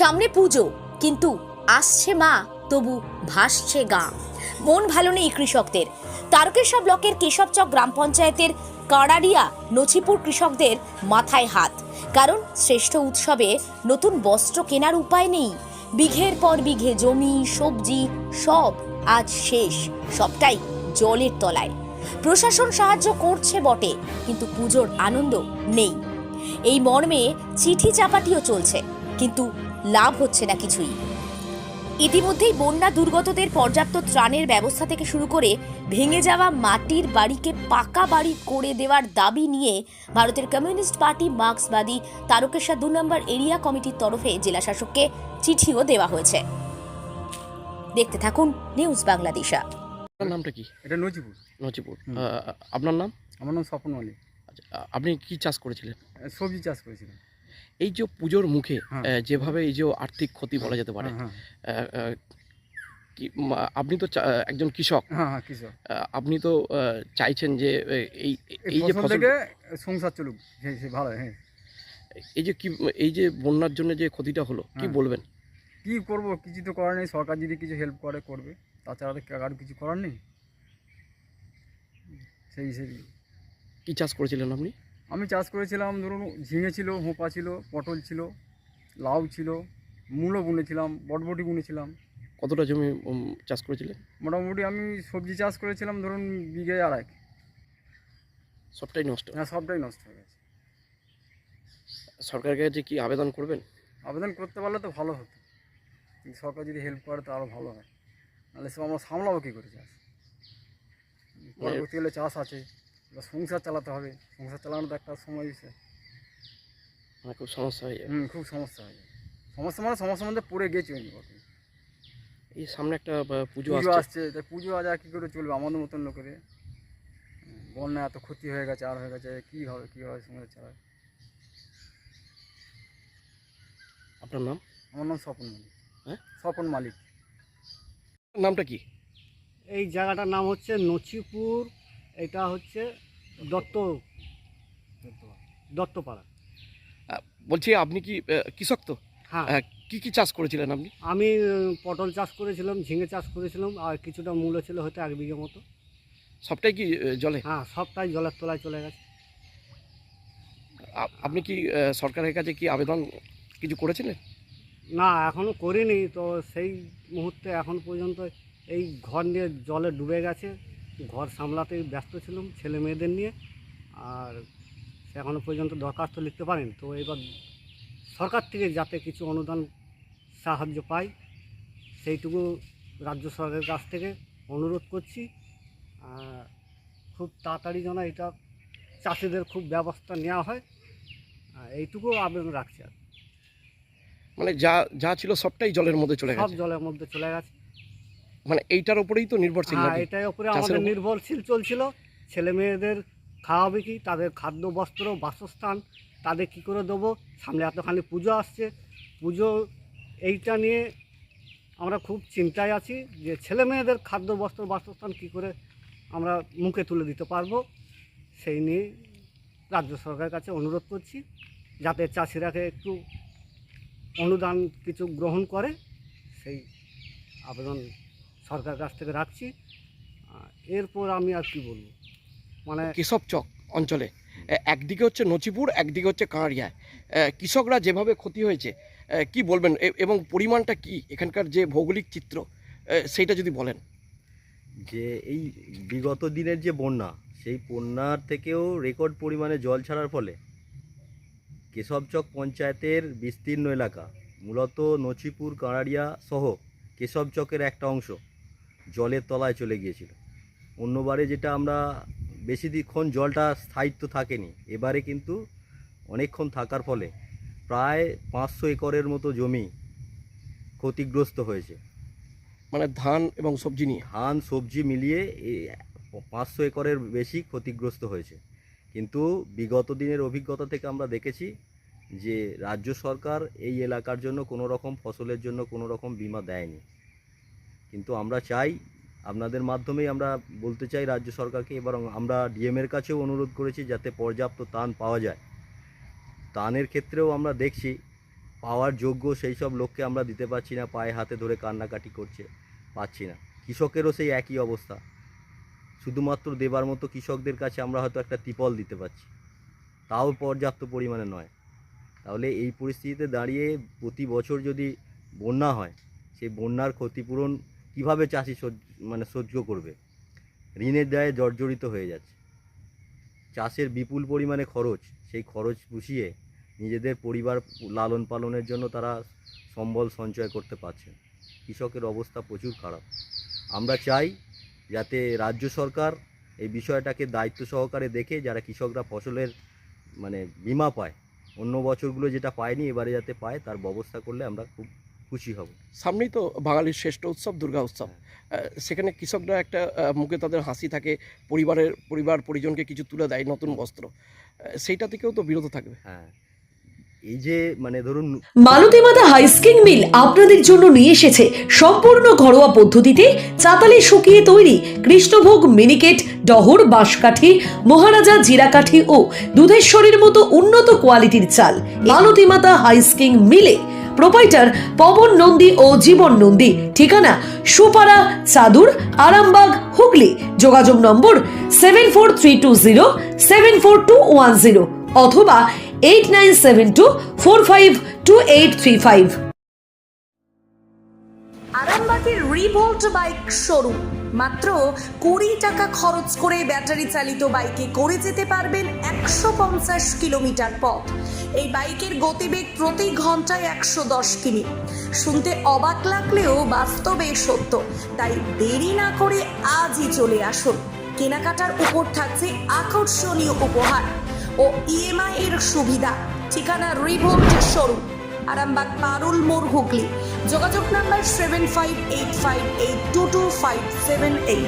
সামনে পুজো, কিন্তু আসছে মা, তবু ভাসছে গা। মন ভালো নেই কৃষকদের। তারকেশ্বর ব্লকের কেশবচক গ্রাম পঞ্চায়েতের কাড়ারিয়া নছিপুর কৃষকদের মাথায় হাত। কারণ শ্রেষ্ঠ উৎসবে নতুন বস্ত্র কেনার উপায় নেই। বিঘের পর বিঘে জমি, সবজি সব আজ শেষ, সবটাই জলের তলায়। প্রশাসন সাহায্য করছে বটে, কিন্তু পুজোর আনন্দ নেই। এই মর্মে চিঠি চাপাটিও চলছে, কিন্তু লাভ হচ্ছে না কিছুই। ইতিমধ্যেই বন্যা দুর্গতদের পর্যাপ্ত ত্রাণের ব্যবস্থা থেকে শুরু করে ভেঙে যাওয়া মাটির বাড়িকে পাকা বাড়ি করে দেওয়ার দাবি নিয়ে ভারতের কমিউনিস্ট পার্টি মার্ক্সবাদী তারকেশ্বর 2 নম্বর এরিয়া কমিটির তরফে জেলা শাসককে চিঠিও দেওয়া হয়েছে। দেখতে থাকুন নিউজ বাংলাদেশা। আপনার নামটা কি? এটা নজিপুর। নচিপুর। আপনার নাম? আমার নাম স্বপন মালিক। আচ্ছা, আপনি কি চাষ করেছিলেন? সবজি চাষ করেছিলাম। এই যে পুজোর মুখে হ্যাঁ। যেভাবে এই যে আর্থিক ক্ষতি বলা যেতে পারে, হ্যাঁ কি আপনি তো একজন কৃষক, হ্যাঁ হ্যাঁ কৃষক। আপনি তো চাইছেন যে এই এই এই যে ফসল ফসল, থেকে সংসার চলুক, সে ভালো। হ্যাঁ, এই যে কি এই যে বন্যার জন্য যে ক্ষতিটা হলো, কি হ্যাঁ। বলবেন? কী করবো, কিছু তো করার নেই। সরকার যদি কিছু হেল্প করে করবে, তাছাড়া তো আর কিছু করার নেই। সেই হিসেবে কি চাষ করেছিলেন আপনি? আমি চাষ করেছিলাম, ধরুন ঝিঙে ছিল, হোঁপা ছিল, পটল ছিল, লাউ ছিল, মূলো বুনেছিলাম, বটবটি বুনেছিলাম। কতটা জমি চাষ করেছিলেন? মোটামুটি আমি সবজি চাষ করেছিলাম ধরুন বিঘে 2.5। সবটাই নষ্ট। হ্যাঁ, সবটাই নষ্ট হয়ে গেছে। সরকারের কাছে কি আবেদন করবেন? আবেদন করতে পারলে তো ভালো হতো, কিন্তু সরকার যদি হেল্প করে তো আরও ভালো হয়। নাহলে সব আমরা সামলাবো কী করে চাষ? পরবর্তী গেলে চাষ আছে, এবার সংসার চালাতে হবে। সংসার চালানো তো একটা সময় বিষয়। মানে খুব সমস্যা হয়ে যাবে। খুব সমস্যা হয়ে যায়। সমস্যা মানে সমস্যার মধ্যে পড়ে গেছি আমি বর্তমানে। এই সামনে একটা পুজো পুজো আসছে। আসছে, তাই পুজো আজ আর কী করে চলবে আমাদের মতন লোকের? বন্যা এত ক্ষতি হয়ে গেছে, আর হয়ে গেছে, কীভাবে সংসার চালায়? আপনার নাম? আমার নাম স্বপন মালিক। হ্যাঁ, স্বপন মালিক। নামটা কি? এই জায়গাটার নাম হচ্ছে নছিপুর। এটা হচ্ছে দত্ত দত্তপাড়া। বলছি আপনি কি কৃষক তো? হ্যাঁ, কি কি চাষ করেছিলেন আপনি? আমি পটল চাষ করেছিলাম, ঝিঙে চাষ করেছিলাম, আর কিছুটা মূলো ছিল হয়তো 1 বিঘে মতো। সবটাই কি জলে? হ্যাঁ, সবটাই জলের তলায় চলে গেছে। আপনি কি সরকারের কাছে কি আবেদন কিছু করেছিলেন? না, এখনও করিনি। তো সেই মুহূর্তে এখন পর্যন্ত এই ঘর নিয়ে জলে ডুবে গেছে। ঘর সামলাতেই ব্যস্ত ছিলাম ছেলে মেয়েদের নিয়ে। আর সে এখনও পর্যন্ত দরখাস্ত লিখতে পারিনি। তো এবার সরকার থেকে যাতে কিছু অনুদান সাহায্য পাই, সেইটুকু রাজ্য সরকারের কাছ থেকে অনুরোধ করছি। আর খুব তাড়াতাড়ি যেন এটা চাষিদের খুব ব্যবস্থা নেওয়া হয়, এইটুকু আবেদন রাখছি। আর মানে যা যা ছিল সবটাই জলের মধ্যে চলে সব গেছে। জলের মধ্যে চলে গেছে। মানে এইটার উপরেই তো নির্ভরশীল হ্যাঁ, নাকি? এটার উপরে চাষের আমাদের উপর? নির্ভরশীল চলছিল। ছেলে মেয়েদের খাওয়াবে কি, তাদের খাদ্য বস্ত্র বাসস্থান তাদের কি করে দেবো? সামনে এতখানি পুজো আসছে। পুজো এইটা নিয়ে আমরা খুব চিন্তায় আছি যে ছেলে মেয়েদের খাদ্য বস্ত্র বাসস্থান কী করে আমরা মুখে তুলে দিতে পারবো, সেই নিয়ে রাজ্য সরকারের কাছে অনুরোধ করছি যাতে চাষিরাকে একটু অনুদান কিছু গ্রহণ করে, সেই আবেদন সরকারের কাছ থেকে রাখছি। এরপর আমি আর কি বলবো, মানে কেশবচক অঞ্চলে একদিকে হচ্ছে নছিপুর, একদিকে হচ্ছে কাঁড়িয়া। কৃষকরা যেভাবে ক্ষতি হয়েছে, কি বলবেন? এবং পরিমাণটা কি এখানকার যে ভৌগোলিক চিত্র, সেইটা যদি বলেন। যে এই বিগত দিনের যে বন্যা, সেই বন্যার থেকেও রেকর্ড পরিমাণে জল ছাড়ার ফলে কেশবচক পঞ্চায়েতের বিস্তীর্ণ এলাকা, মূলত নছিপুর কাঁড়ারিয়া সহ কেশবচকের একটা অংশ জলের তলায় চলে গিয়েছিল। অন্যবারে যেটা আমরা বেশিক্ষণ জলটা স্থায়িত্ব থাকেনি, এবারে কিন্তু অনেকক্ষণ থাকার ফলে প্রায় 500 একরের মতো জমি ক্ষতিগ্রস্ত হয়েছে। মানে ধান এবং সবজি নিয়ে? ধান সবজি মিলিয়ে 500 একরের বেশি ক্ষতিগ্রস্ত হয়েছে। কিন্তু বিগত দিনের অভিজ্ঞতা থেকে আমরা দেখেছি যে রাজ্য সরকার এই এলাকার জন্য কোনো রকম ফসলের জন্য কোনো রকম বীমা দেয়নি। কিন্তু আমরা চাই, আপনাদের মাধ্যমেই আমরা বলতে চাই রাজ্য সরকারকে, এবং আমরা ডিএমের কাছেও অনুরোধ করেছি যাতে পর্যাপ্ত ত্রাণ পাওয়া যায়। ত্রাণের ক্ষেত্রেও আমরা দেখছি পাওয়ার যোগ্য সেই সব লোককে আমরা দিতে পারছি না, পায়ে হাতে ধরে কান্নাকাটি করছে, পাচ্ছি না। কৃষকেরও সেই একই অবস্থা, শুধুমাত্র দেবার মতো কৃষকদের কাছে আমরা হয়তো একটা ত্রিপল দিতে পারছি, তাও পর্যাপ্ত পরিমাণে নয়। তাহলে এই পরিস্থিতিতে দাঁড়িয়ে প্রতি বছর যদি বন্যা হয়, সেই বন্যার ক্ষতিপূরণ কিভাবে চাষি সহ্য করবে? ঋণের দায়ে জর্জরিত হয়ে যাচ্ছে। চাষের বিপুল পরিমাণে খরচ, সেই খরচ পুষিয়ে নিজেদের পরিবার লালন পালনের জন্য তারা সম্বল সঞ্চয় করতে পারছে না। কৃষকের অবস্থা প্রচুর খারাপ। আমরা চাই যাতে রাজ্য সরকার এই বিষয়টাকে দায়িত্ব সহকারে দেখে যারা কৃষকরা ফসলের বিমা পায়, অন্য বছরগুলো যেটা পায়নি এবারে যাতে পায়, তার ব্যবস্থা করলে আমরা খুব খুশি হব। সামনেই তো বাঙালির শ্রেষ্ঠ উৎসব দুর্গা উৎসব, সেখানে কৃষকরা একটা মুখে তাদের হাসি থাকে, পরিবার পরিজনকে কিছু তুলে দেয় নতুন বস্ত্র, সেইটা থেকেও তো বিরত থাকবে। হ্যাঁ, এই যে ধরুন মালতীমাতা হাইস্কিং মিল আপনাদের জন্য নিয়ে এসেছে সম্পূর্ণ ঘরোয়া পদ্ধতিতে চাতালে শুকিয়ে তৈরি কৃষ্ণভোগ মিনিকেট, ডহর, বাঁশকাঠি, মহারাজা জিরাকাঠি ও দুধেশ্বরীর মতো উন্নত কোয়ালিটির চাল। মালতীমাতা হাইস্কিং মিলে প্রোপাইটার পবন নন্দী ও জীবন নন্দী। ঠিকানা সুপারা, চাদুর, আরামবাগ, হুগলি। যোগাযোগ নম্বর 7432074210 অথবা 8972452835। আরামবাগের রিভোল্ট বাইক শোরুম। মাত্র 20 টাকা খরচ করে ব্যাটারি চালিত বাইকে করে যেতে পারবেন 150 কিলোমিটার পথ। এই বাইকের গতিবেগ প্রতি ঘন্টায় 110 কিমি। শুনতে অবাক লাগলেও বাস্তবে সত্য, তাই দেরি না করে আজই চলে আসুন। কেনাকাটার উপর থাকছে আকর্ষণীয় উপহার ও ইএমআই এর সুবিধা। ঠিকানা রিভোল্ট শোরুম, আরামবাগ পারুল মোড়, হুগলি। যোগাযোগ নাম্বার 7585822578।